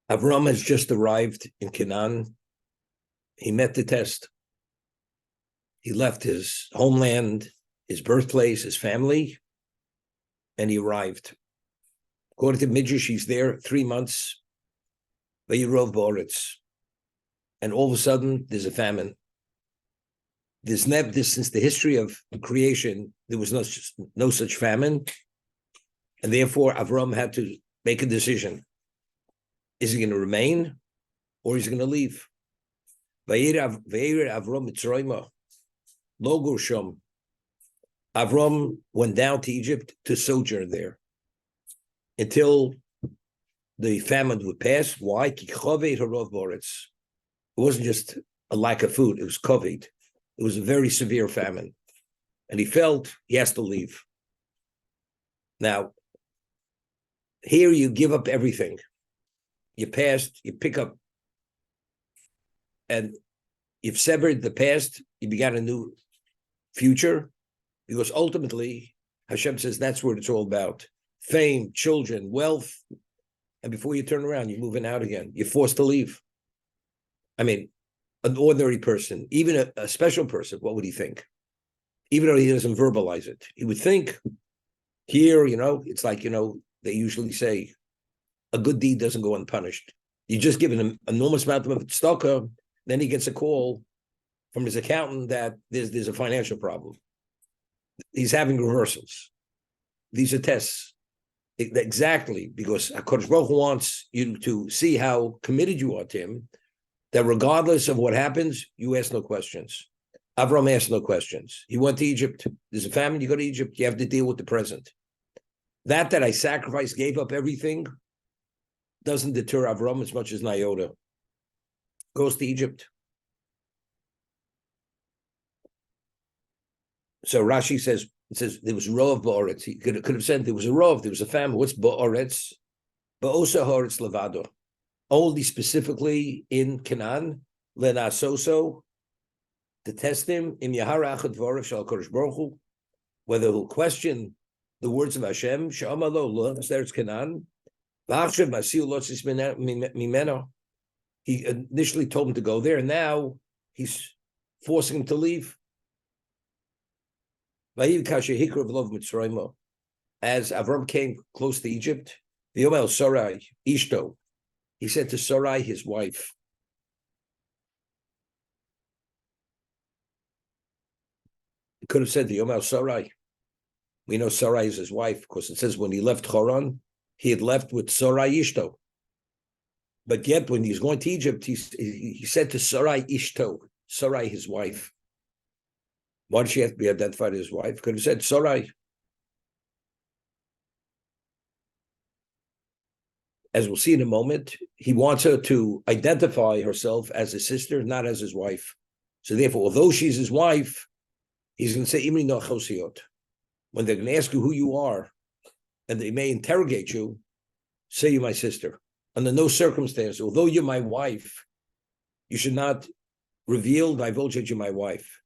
Avram has just arrived in Canaan. He met the test. He left his homeland, his birthplace, his family, and he arrived. According to Midrash, he's there 3 months. Vayirov Ba'aretz. And all of a sudden, there's a famine. Since the history of creation, there was no such famine. And therefore, Avram had to make a decision. Is he going to remain or is he going to leave? Avram Mitzrayma, Logo Shom. Avram went down to Egypt to sojourn there until the famine would pass. Why? It wasn't just a lack of food, it was COVID. It was a very severe famine. And he felt he has to leave. Now, here you give up everything. You passed, you pick up, and you've severed the past, you began a new future, because ultimately, Hashem says that's what it's all about. Fame, children, wealth, and before you turn around, you're moving out again. You're forced to leave. I mean, an ordinary person, even a special person, what would he think? Even though he doesn't verbalize it. He would think, here, it's like, they usually say, a good deed doesn't go unpunished. You just give him an enormous amount of tzedakah, then he gets a call from his accountant that there's a financial problem. He's having reversals. These are tests. Exactly, because HaKadosh Baruch Hu wants you to see how committed you are to him, that regardless of what happens, you ask no questions. Avram asked no questions. He went to Egypt. There's a famine, you go to Egypt, you have to deal with the present. That I sacrificed, gave up everything, doesn't deter Avram as much as Nayota. Goes to Egypt. So Rashi says, there was Rov Ba'aretz. He could have said there was a Rov, there was a famine. What's Ba'aretz? Ba'osa Haaretz Levado. Only specifically in Canaan, Lenasoso, to test him, Im Yahara Achad Dvarav Shal Kodesh Baruch Hu, whether he'll question the words of Hashem, Sha'amalo Lo, there's Canaan, V'achshav Masiu Lotzis Mimeno. He initially told him to go there, and now he's forcing him to leave. As Avram came close to Egypt, V'yomel Sarai Ishto, he said to Sarai, his wife, he could have said to Yomel Sarai. We know Sarai is his wife, because it says when he left Choron, he had left with Sarai Ishto. But yet, when he's going to Egypt, he said to Sarai Ishto, Sarai, his wife. Why did she have to be identified as his wife? Could have said Sarai. As we'll see in a moment, he wants her to identify herself as his sister, not as his wife. So therefore, although she's his wife, he's going to say, Imri no chosiot. When they're going to ask you who you are, and they may interrogate you, say you're my sister. Under no circumstance, although you're my wife, you should not reveal, divulge that you're my wife.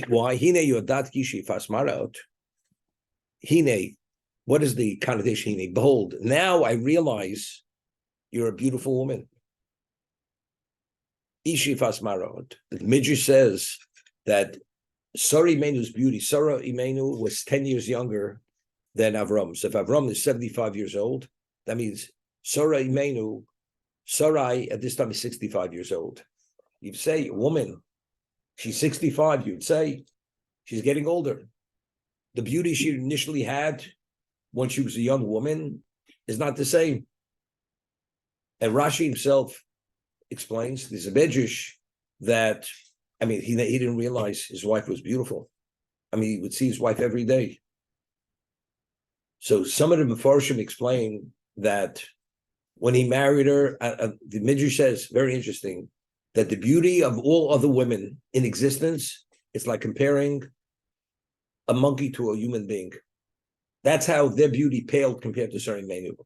Why? Hine yodat kishi fasmarot. Hine, what is the connotation? Hine, behold, now I realize you're a beautiful woman. Ishi fasmarot. The Midrash says that Sarah Imenu's beauty, Sarah Imenu was 10 years younger than Avram. So if Avram is 75 years old, that means Sarah Imenu, Sarai at this time is 65 years old. You'd say, a woman, she's 65, you'd say, she's getting older. The beauty she initially had when she was a young woman is not the same. And Rashi himself explains, there's a Medrash that, he didn't realize his wife was beautiful. He would see his wife every day. So some of the Mefarshim explain that when he married her, the Midrash says, very interesting, that the beauty of all other women in existence is like comparing a monkey to a human being. That's how their beauty paled compared to Sarah Imenu.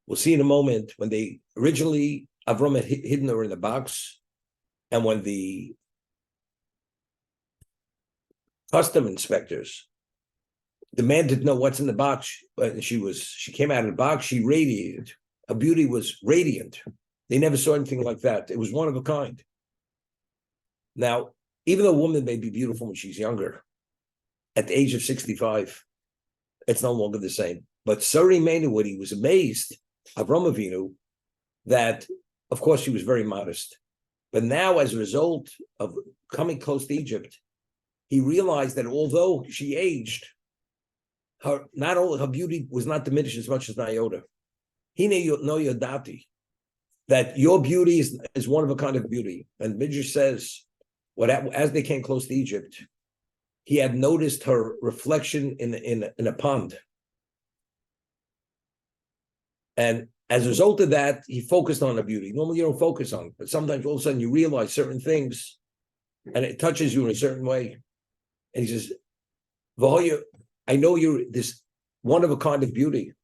We'll see in a moment when originally Avram had hidden her in a box, and when the custom inspectors demanded to know what's in the box, she came out of the box, she radiated. Her beauty was radiant. They never saw anything like that. It was one of a kind. Now, even though a woman may be beautiful when she's younger, at the age of 65, it's no longer the same. But Sari Menu, when he was amazed, Avram Avinu, that, of course, she was very modest. But now, as a result of coming close to Egypt, he realized that although she aged, not only her beauty was not diminished as much as Nayota. He no yodati, that your beauty is one of a kind of beauty. And Midrash says, as they came close to Egypt, he had noticed her reflection in a pond. And as a result of that, he focused on her beauty. Normally you don't focus on it, but sometimes all of a sudden you realize certain things and it touches you in a certain way. And he says, I know you're this one of a kind of beauty.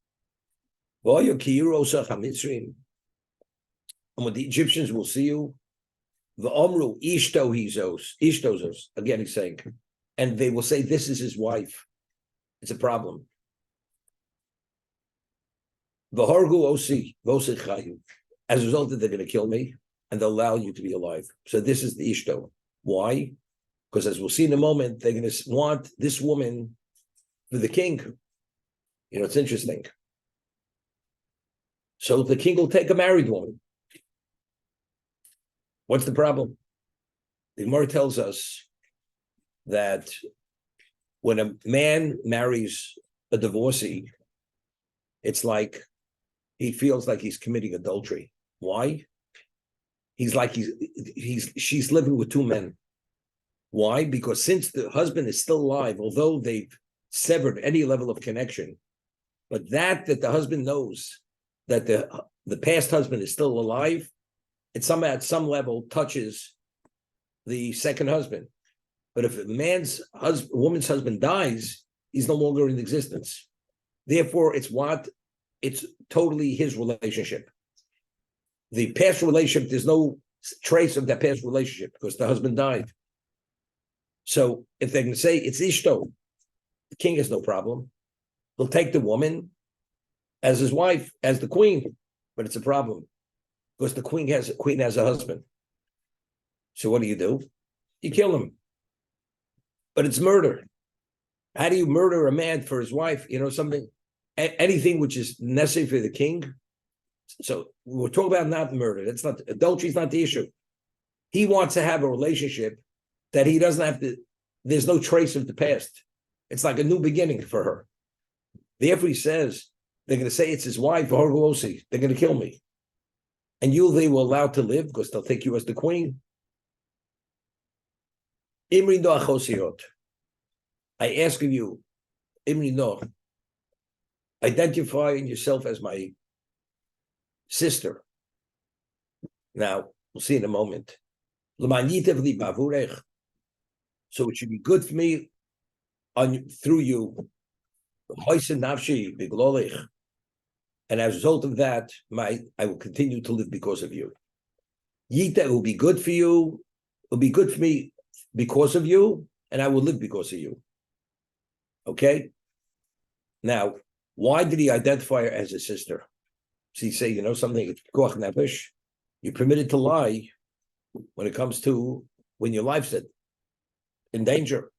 And when the Egyptians will see you, the Omru Ishtozos, again he's saying, and they will say, this is his wife. It's a problem. V'hargu osi, v'osich. As a result of they're going to kill me, and they'll allow you to be alive. So this is the Ishto. Why? Because as we'll see in a moment, they're going to want this woman for the king. You know, it's interesting. So the king will take a married woman. What's the problem? The Gemara tells us that when a man marries a divorcee, it's like he feels like he's committing adultery. Why? He's like she's living with two men. Why? Because since the husband is still alive, although they've severed any level of connection, but that the husband knows that the past husband is still alive, it somehow at some level touches the second husband. But if a woman's husband dies, he's no longer in existence. Therefore, it's totally his relationship. The past relationship, there's no trace of that past relationship because the husband died. So if they can say it's Ishto, the king has no problem. He'll take the woman as his wife, as the queen, but it's a problem because the queen has a husband. So what do? You kill him. But it's murder. How do you murder a man for his wife? You know, anything which is necessary for the king. So we're talking about not murder. That's not adultery. Is not the issue. He wants to have a relationship that he doesn't have to. There's no trace of the past. It's like a new beginning for her. Therefore, he says they're going to say it's his wife. They're going to kill me, and they will allow to live because they'll take you as the queen. Imri no achosiot. I ask of you, Imri no. Identify yourself as my sister. Now, we'll see in a moment. So it should be good for me through you. And as a result of that, I will continue to live because of you. Yita will be good for you. It will be good for me because of you, and I will live because of you. Okay? Now, why did he identify her as a sister? So he say, you know something, you're permitted to lie when it comes to when your life's in danger.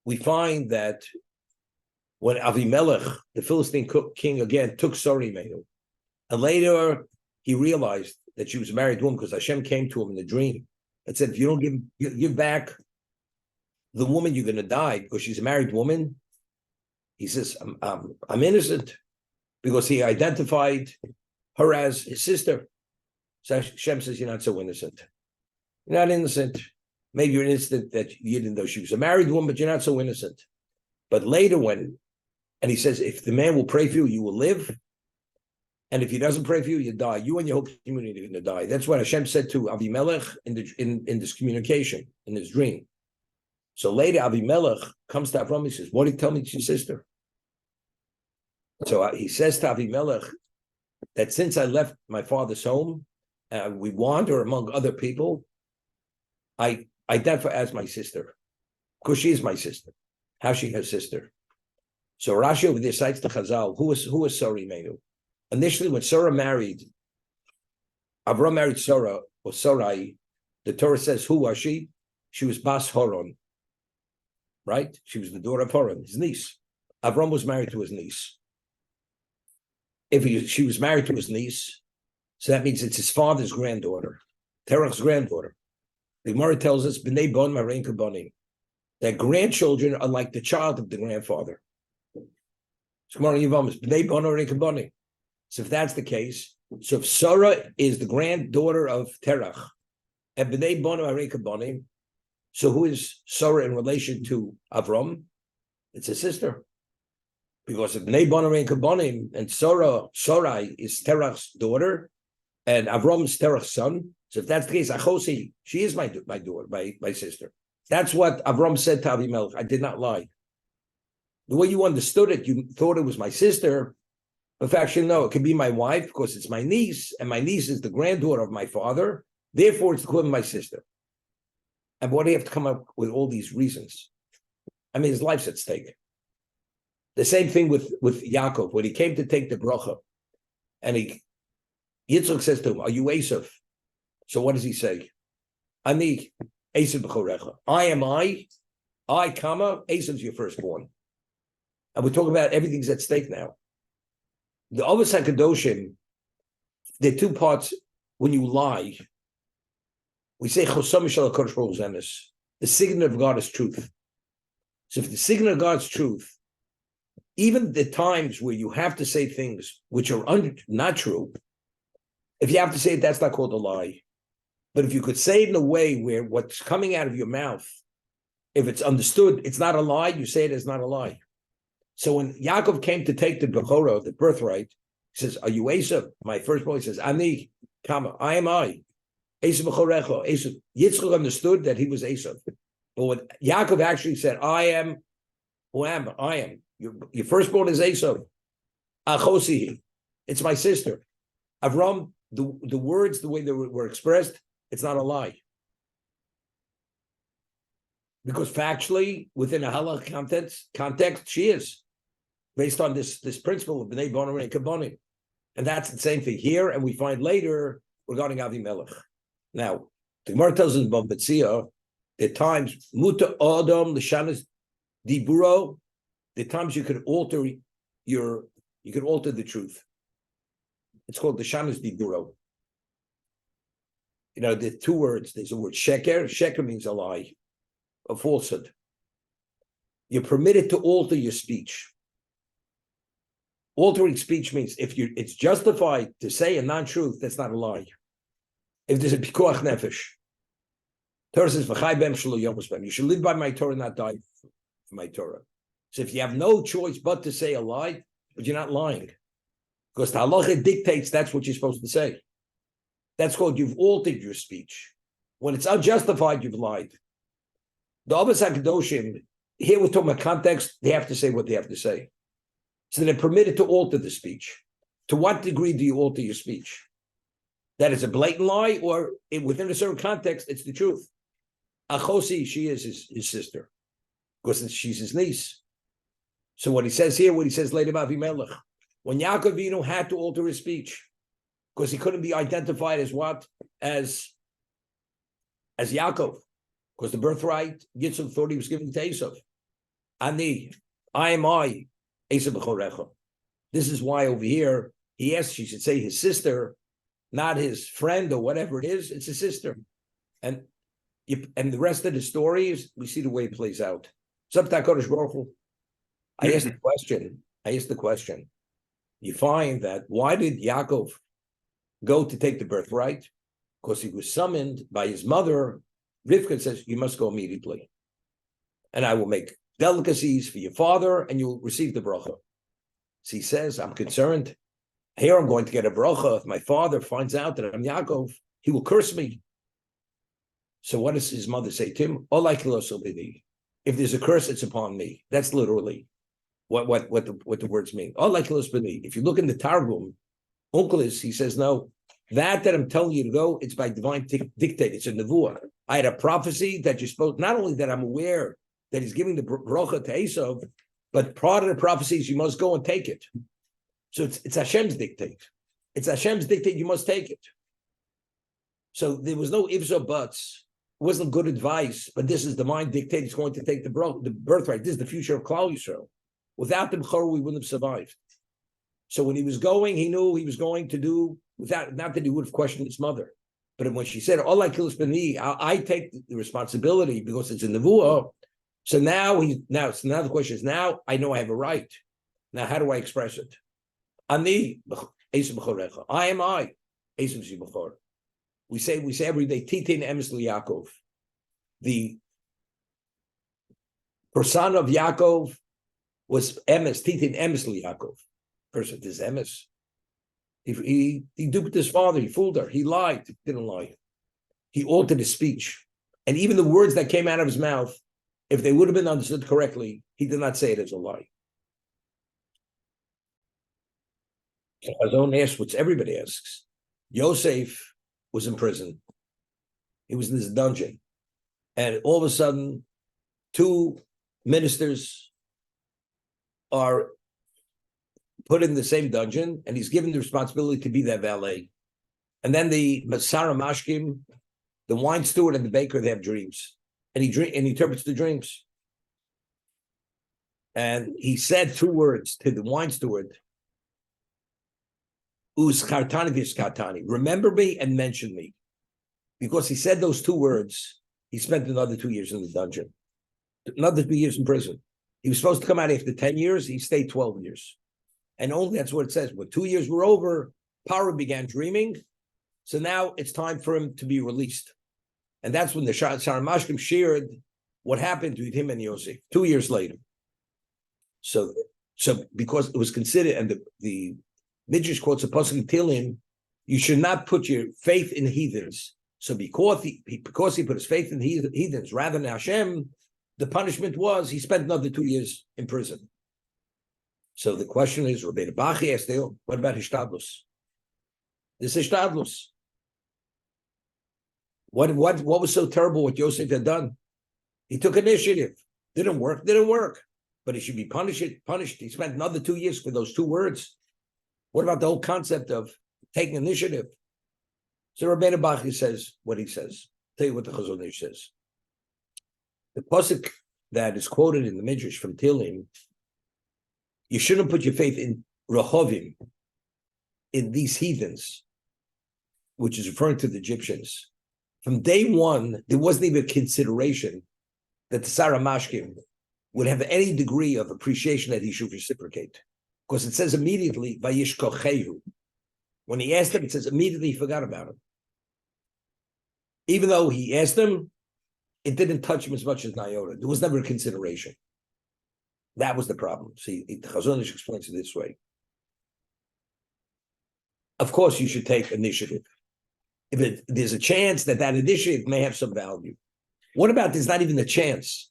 We find that when Avimelech, the Philistine king, again took Sari Menu, and later he realized that she was a married woman because Hashem came to him in a dream and said, if you don't give back the woman, you're going to die because she's a married woman. He says, I'm innocent because he identified her as his sister. So Hashem says, you're not so innocent. You're not innocent. Maybe you're innocent that you didn't know she was a married woman, but you're not so innocent. But later and he says, if the man will pray for you, you will live. And if he doesn't pray for you, you die. You and your whole community are going to die. That's what Hashem said to Avimelech in this communication, in this dream. So later, Avimelech comes to Avram. He says, what did he tell me to your sister? So he says to Avimelech that since I left my father's home, we wander among other people, I identify as my sister because she is my sister. How she her sister? So Rashi over there cites the Chazal. Who is Sari Menu? Initially, when Sarah married, Avram married Sarah, or Sarai, the Torah says, who was she? She was Bas Horon, right? She was the daughter of Horon, his niece. Avram was married to his niece. She was married to his niece, so that means it's his father's granddaughter, Terach's granddaughter. The Gemara tells us, B'nei bon marein kabonim, that grandchildren are like the child of the grandfather. So if that's the case, so if Sarah is the granddaughter of Terach, and B'nei bon marein kabonim, so who is Sarah in relation to Avram? It's a sister. Because if Bnei Bon Marein Kabonim and Sarai is Terach's daughter, and Avram is Terach's son. So if that's the case, Achosi, she is my daughter, my sister. That's what Avram said to Avimelech. I did not lie. The way you understood it, you thought it was my sister. In fact, no, it could be my wife because it's my niece, and my niece is the granddaughter of my father. Therefore, it's the equivalent of my sister. And why do you have to come up with all these reasons? I mean, his life's at stake. The same thing with Yaakov, when he came to take the bracha, and Yitzchak says to him, are you Esav? So what does he say? Ani Esav b'chorecha. I am I, Esav's your firstborn. And we're talking about everything's at stake now. The Avos HaKadoshim, there are two parts when you lie. We say, Chosam Mishal HaKadosh Baruch Hu Zemes. The signet of God is truth. So if the signet of God's truth, even the times where you have to say things which are not true, if you have to say it, that's not called a lie. But if you could say it in a way where what's coming out of your mouth, if it's understood, it's not a lie, you say it as not a lie. So when Yaakov came to take the Bechorah, the birthright, he says, are you Esav? My firstborn, he says, Ani, I am I. Esav b'chorecha. Esav. Yitzchak understood that he was Esav. But what Yaakov actually said, I am, who am I? am. Your firstborn is Esav. Achosi. It's my sister. Avram, the words, the way they were expressed, it's not a lie. Because factually, within a halach context, she is. Based on this principle of B'nai Bonim and Kabonim. And that's the same thing here, and we find later regarding Avimelech. Now, the Gemara tells us in Bava Metzia, at times, Muta Adam, L'shanas Diburo, the times you could alter the truth. It's called the Shanas Diburo. You know, there are two words. There's a word sheker. Sheker means a lie, a falsehood. You're permitted to alter your speech. Altering speech means if it's justified to say a non-truth, that's not a lie. If there's a pikuach nefesh, Torah says, you should live by my Torah, not die for my Torah. So if you have no choice but to say a lie, but you're not lying, because the halacha dictates that's what you're supposed to say. That's called you've altered your speech. When it's unjustified, you've lied. The Avos HaKadoshim, here we're talking about context, they have to say what they have to say. So they're permitted to alter the speech. To what degree do you alter your speech? That is a blatant lie, or within a certain context, it's the truth. Achosi, she is his sister, because she's his niece. So what he says here, what he says later about Avimelech, when Yaakov Avinu had to alter his speech, because he couldn't be identified as what? As Yaakov, because the birthright, Yitzchak thought he was giving to Esav. Ani, I am I, Esav b'chorecha. This is why over here, he asked, she should say his sister, not his friend or whatever it is, it's his sister. And the rest of the stories, we see the way it plays out. I asked the question. You find that why did Yaakov go to take the birthright? Because he was summoned by his mother. Rivka says, you must go immediately. And I will make delicacies for your father, and you'll receive the bracha. So he says, I'm concerned. Here I'm going to get a bracha. If my father finds out that I'm Yaakov, he will curse me. So what does his mother say to him? If there's a curse, it's upon me. That's literally what the words mean. If you look in the Targum, Onkelos, he says, no, that I'm telling you to go, it's by divine dictate. It's a nevuah. I had a prophecy that you're supposed, not only that I'm aware that he's giving the bracha to Esav, but part of the prophecy is you must go and take it. So it's Hashem's dictate. It's Hashem's dictate. You must take it. So there was no ifs or buts. It wasn't good advice, but this is the mind dictate. It's going to take the birthright. This is the future of Klal Yisrael. Without the Bechor, we wouldn't have survived. So when he was going, he knew he was going to do without. Not that he would have questioned his mother, but when she said, "All I kill is b'ni," I take the responsibility because it's a nevuah. So now the question is, now I know I have a right. Now how do I express it? Ani esim b'chorecha. I am I. Esim si b'chor. We say every day, Titin Emes Yaakov. The person of Yaakov was Emes, Titin Emes Yaakov. Person is Emes. He duped his father, he fooled her, he lied, didn't lie. He altered his speech. And even the words that came out of his mouth, if they would have been understood correctly, he did not say it as a lie. So Chazon asks what everybody asks. Yosef was in prison. He was in this dungeon. And all of a sudden, two ministers are put in the same dungeon, and he's given the responsibility to be their valet. And then the Masara Mashkim, the wine steward and the baker, they have dreams. And he interprets the dreams. And he said two words to the wine steward. Remember me and mention me. Because he said those two words, he spent another 2 years in the dungeon. Another 2 years in prison. He was supposed to come out after 10 years. He stayed 12 years. And only that's what it says. When 2 years were over, Paro began dreaming. So now it's time for him to be released. And that's when the Saramashkim shared what happened with him and Yosef 2 years later. So because it was considered, and the Midrash quotes a pasuk in Tehillim, you should not put your faith in heathens. So because he put his faith in heathens rather than Hashem, the punishment was he spent another 2 years in prison. So the question is, Rabbeinu Bachi asked, what about Hishtadlus? This is Hishtadlus. What was so terrible what Yosef had done? He took initiative. Didn't work. But he should be punished. He spent another 2 years for those two words. What about the whole concept of taking initiative? So Rabbeinu Bachi says what he says. Tell you what the Chazon Ish says. The pasuk that is quoted in the Midrash from Tehillim, you shouldn't put your faith in Rehovim, in these heathens, which is referring to the Egyptians. From day one, there wasn't even a consideration that the Saramashkim would have any degree of appreciation that he should reciprocate. Because it says immediately, Vayishkochehu. When he asked him, it says immediately he forgot about him. Even though he asked him, it didn't touch him as much as Nayota. There was never a consideration. That was the problem. See, Chazon Ish explains it this way. Of course, you should take initiative. If there's a chance that initiative may have some value. What about there's not even a chance?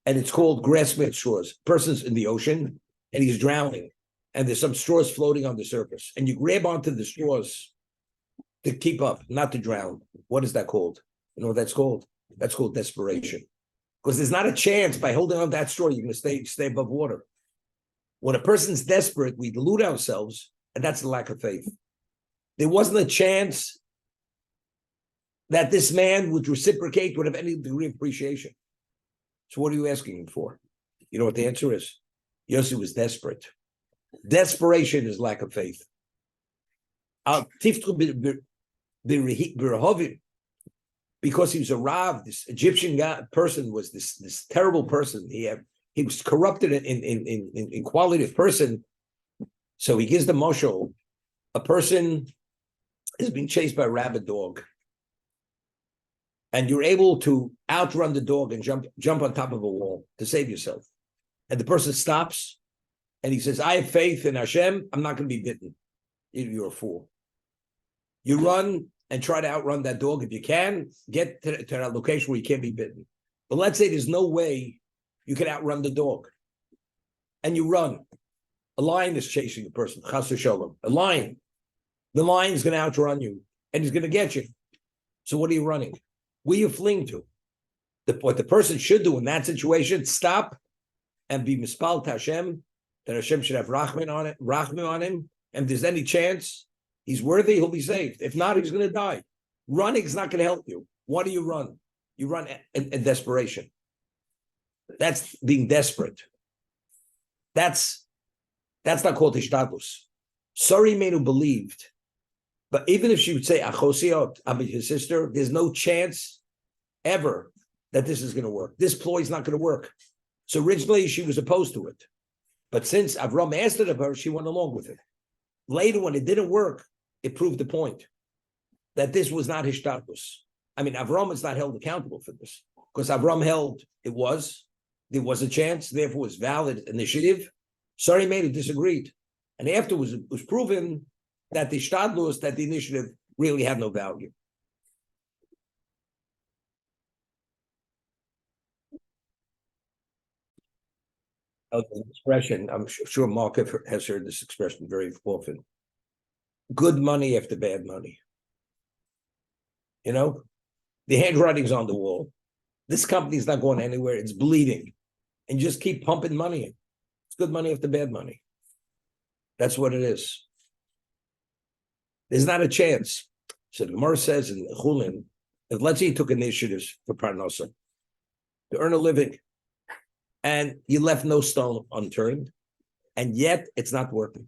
And it's called grasping at straws. Person's in the ocean and he's drowning, and there's some straws floating on the surface, and you grab onto the straws to keep up, not to drown. What is that called? You know what that's called? That's called desperation. Because there's not a chance by holding on to that straw, you're going to stay above water. When a person's desperate, we delude ourselves, and that's the lack of faith. There wasn't a chance that this man would reciprocate, would have any degree of appreciation. So what are you asking him for? You know what the answer is? Yosef was desperate. Desperation is lack of faith. Because he was a Rav, this Egyptian person was this terrible person. He was corrupted in quality of person. So he gives the mashal, a person is being chased by a rabid dog. And you're able to outrun the dog and jump on top of a wall to save yourself. And the person stops and he says, I have faith in Hashem, I'm not going to be bitten. You're a fool. You run and try to outrun that dog. If you can, get to that location where you can't be bitten. But let's say there's no way you can outrun the dog. And you run. A lion is chasing a person, chas v'sholom. A lion. The lion is going to outrun you and he's going to get you. So what are you running? Where are you fleeing to? What the person should do in that situation, stop and be mispal to Hashem that Hashem should have rachman on him, and if there's any chance he's worthy, he'll be saved. If not, he's going to die. Running is not going to help you. Why do you run? You run in desperation. That's being desperate. That's not called ishtadlus. Sorry, Menu believed, but even if she would say achosiot, I mean his sister, there's no chance ever that this is going to work. This ploy is not going to work. So originally she was opposed to it, but since Avram asked it of her, she went along with it. Later, when it didn't work, it proved the point that this was not hishtadlus. I mean, Avram is not held accountable for this because Avram held there was a chance, therefore it was valid initiative. Sorry, Menu disagreed. And afterwards, it was proven that the shtadlus, that the initiative really had no value. An expression, I'm sure Mark has heard this expression very often. Good money after bad money. You know, the handwriting's on the wall. This company's not going anywhere. It's bleeding. And just keep pumping money in. It's good money after bad money. That's what it is. There's not a chance. So the Gemara says in Chulin, if let's say you took initiatives for Parnasa to earn a living, and you left no stone unturned, and yet it's not working.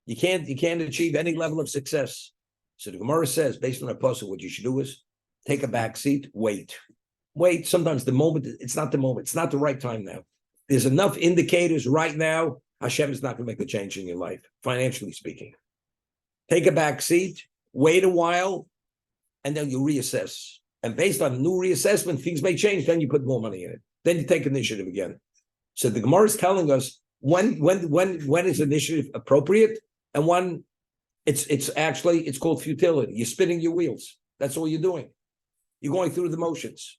You can't achieve any level of success. So the Gemara says, based on a puzzle, what you should do is take a back seat, wait. Sometimes the moment, it's not the moment, it's not the right time now. There's enough indicators right now. Hashem is not going to make a change in your life, financially speaking. Take a back seat, wait a while, and then you reassess. And based on new reassessment, things may change. Then you put more money in it. Then you take initiative again. So the Gemara is telling us when is initiative appropriate, and when it's called futility. You're spinning your wheels. That's all you're doing. You're going through the motions.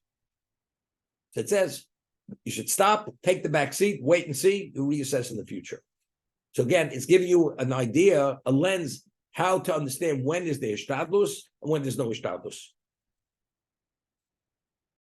So it says you should stop, take the back seat, wait and see, you reassess in the future. So again, it's giving you an idea, a lens, how to understand when is there ishtadlus and when there's no ishtadlus.